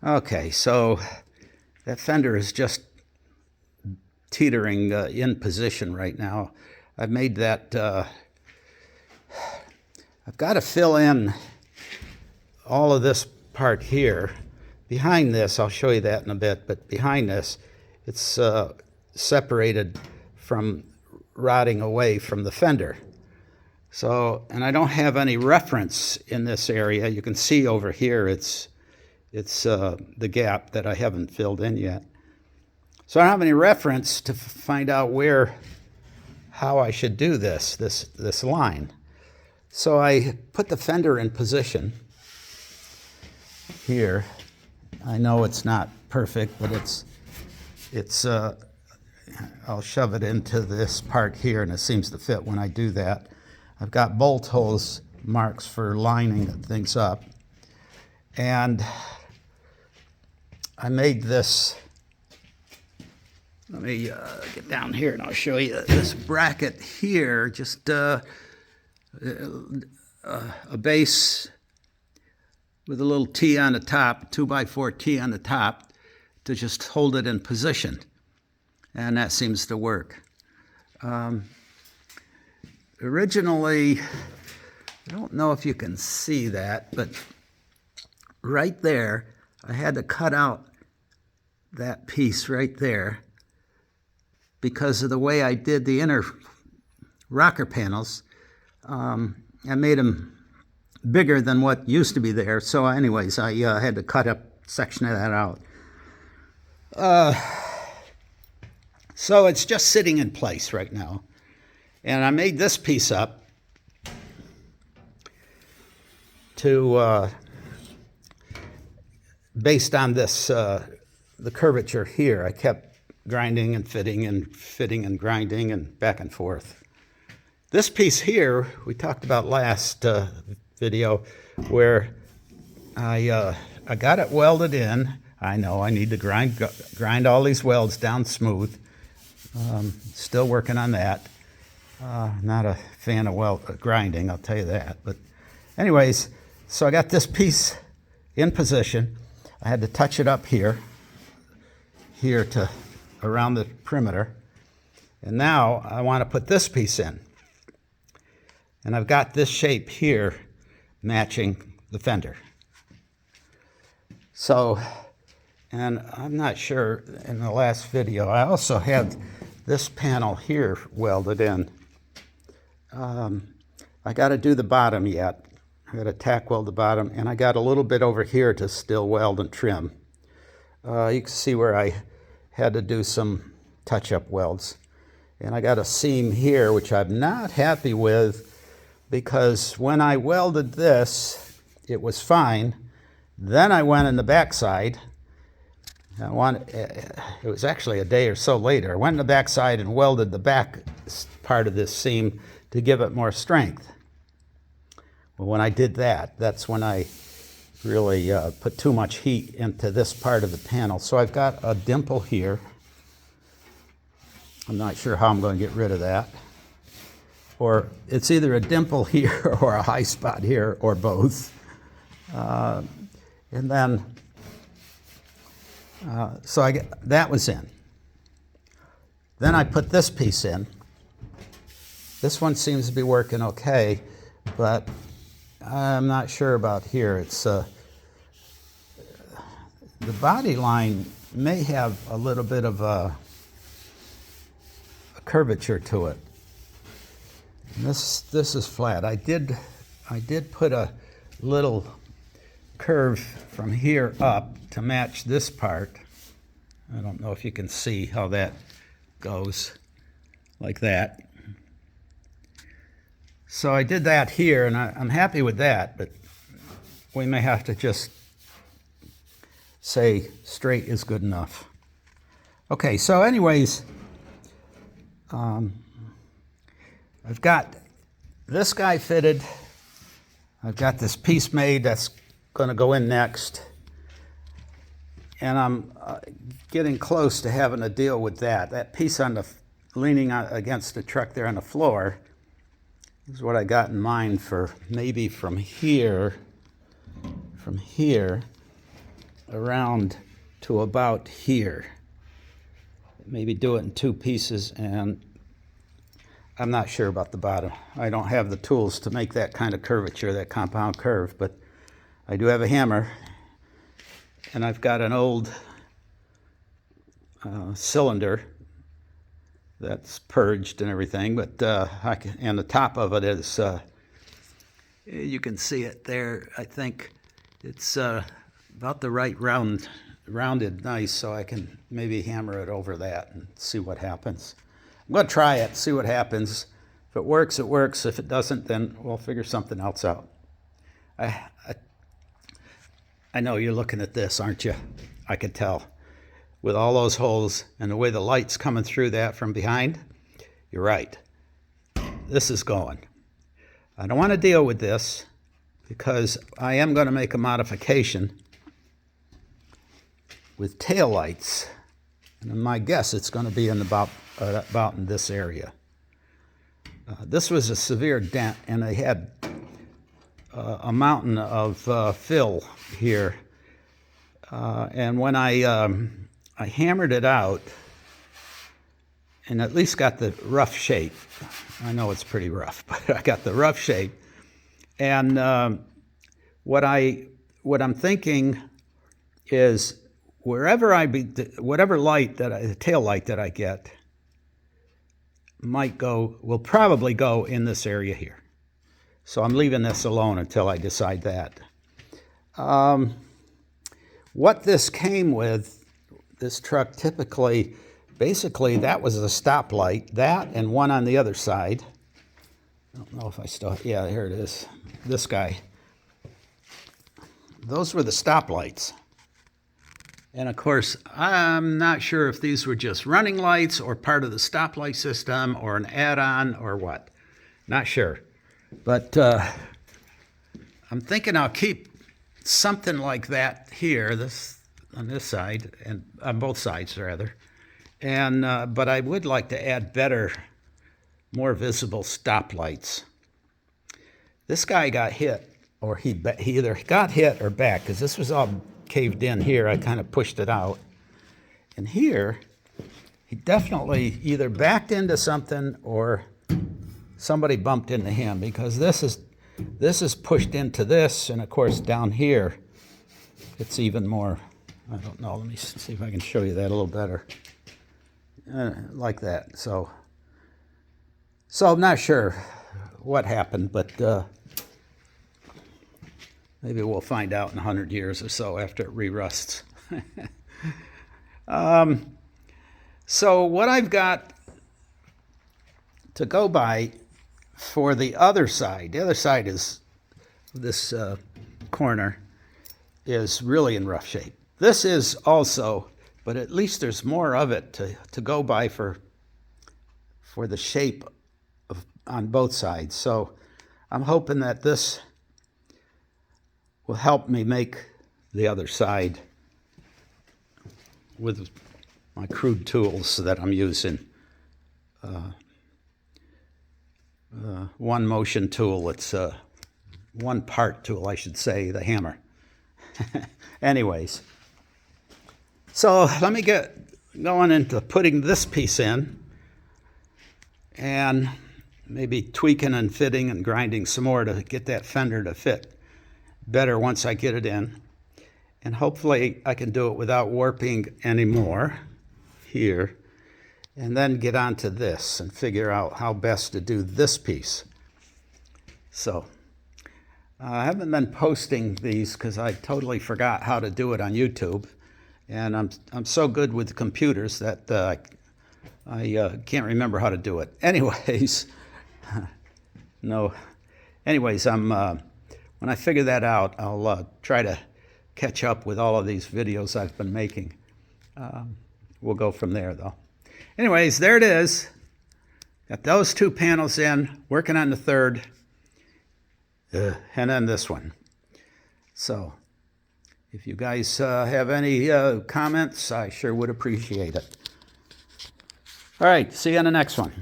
Okay, so that fender is just teetering in position right now. I've made that, I've got to fill in all of this part here. Behind this, I'll show you that in a bit, but behind this, it's separated from rotting away from the fender. So, and I don't have any reference in this area. You can see over here it's the gap that I haven't filled in yet. So I don't have any reference to find out how I should do this line. So I put the fender in position here. I know it's not perfect, but I'll shove it into this part here, and it seems to fit when I do that. I've got bolt holes marks for lining things up. And I made this, let me get down here and I'll show you this bracket here, just a base with a little T on the top, 2x4 T on the top, to just hold it in position. And that seems to work. Originally, I don't know if you can see that, but right there, I had to cut out that piece right there because of the way I did the inner rocker panels. I made them bigger than what used to be there. So anyways, I had to cut a section of that out. So it's just sitting in place right now. And I made this piece up to, based on this, the curvature here. I kept grinding and fitting and grinding and back and forth. This piece here, we talked about last video, where I got it welded in. I know I need to grind all these welds down smooth. Still working on that. Not a fan of grinding, I'll tell you that. But anyways, so I got this piece in position. I had to touch it up here to around the perimeter. And now I want to put this piece in. And I've got this shape here matching the fender. So, and I'm not sure, in the last video, I also had this panel here welded in. I got to do the bottom yet. I got to tack weld the bottom, and I got a little bit over here to still weld and trim. You can see where I had to do some touch-up welds. And I got a seam here, which I'm not happy with, because when I welded this, it was fine. Then I went in the backside. It was actually a day or so later. I went in the backside and welded the back part of this seam to give it more strength. Well, when I did that, that's when I really put too much heat into this part of the panel. So I've got a dimple here. I'm not sure how I'm going to get rid of that. Or it's either a dimple here or a high spot here or both. And then, so that was in. Then I put this piece in. This one seems to be working okay, but I'm not sure about here. It's the body line may have a little bit of a curvature to it. And this is flat. I did put a little curve from here up to match this part. I don't know if you can see how that goes, like that. So I did that here, and I'm happy with that, but we may have to just say straight is good enough. Okay, so anyways, I've got this guy fitted. I've got this piece made that's going to go in next. And I'm getting close to having to deal with that. That piece leaning against the truck there on the floor is what I got in mind for maybe from here around to about here. Maybe do it in 2 pieces, and I'm not sure about the bottom. I don't have the tools to make that kind of curvature, that compound curve, but I do have a hammer, and I've got an old cylinder that's purged and everything, but and the top of it is, you can see it there. I think it's about the right rounded nice, so I can maybe hammer it over that and see what happens. I'm going to try it, see what happens. If it works, it works. If it doesn't, then we'll figure something else out. I know you're looking at this, aren't you? I could tell. With all those holes and the way the light's coming through that from behind, you're right. This is going. I don't want to deal with this because I am going to make a modification with tail lights. And my guess it's going to be in about in this area. This was a severe dent, and I had a mountain of fill here. And when I hammered it out and at least got the rough shape. I know it's pretty rough, but I got the rough shape. And what I'm thinking is whatever light the tail light that I get will probably go in this area here. So I'm leaving this alone until I decide that. What this came with, this truck basically that was a stoplight, that and one on the other side. I don't know if I still, yeah, here it is. This guy. Those were the stoplights. And of course, I'm not sure if these were just running lights or part of the stoplight system or an add-on or what. Not sure. But I'm thinking I'll keep something like that here, on this side, and on both sides rather. And but I would like to add better, more visible stoplights. This guy got hit, or he either got hit or back, because this was all caved in here. I kind of pushed it out. And here, he definitely either backed into something or somebody bumped into him, because this is pushed into this, and of course down here, it's even more, I don't know, let me see if I can show you that a little better. Like that. So I'm not sure what happened, but maybe we'll find out in 100 years or so after it re-rusts. So what I've got to go by for the other side is this corner is really in rough shape. This is also, but at least there's more of it to go by for the shape on both sides. So I'm hoping that this will help me make the other side with my crude tools that I'm using. One motion tool, it's one part tool, I should say, the hammer. Anyways, so let me get going into putting this piece in and maybe tweaking and fitting and grinding some more to get that fender to fit better once I get it in. And hopefully I can do it without warping anymore here, and then get onto this and figure out how best to do this piece. So I haven't been posting these because I totally forgot how to do it on YouTube, and I'm so good with computers that I can't remember how to do it. Anyways, when I figure that out, I'll try to catch up with all of these videos I've been making. We'll go from there, though. Anyways, there it is. Got those 2 panels in, working on the third, and then this one. So if you guys have any comments, I sure would appreciate it. All right, see you on the next one.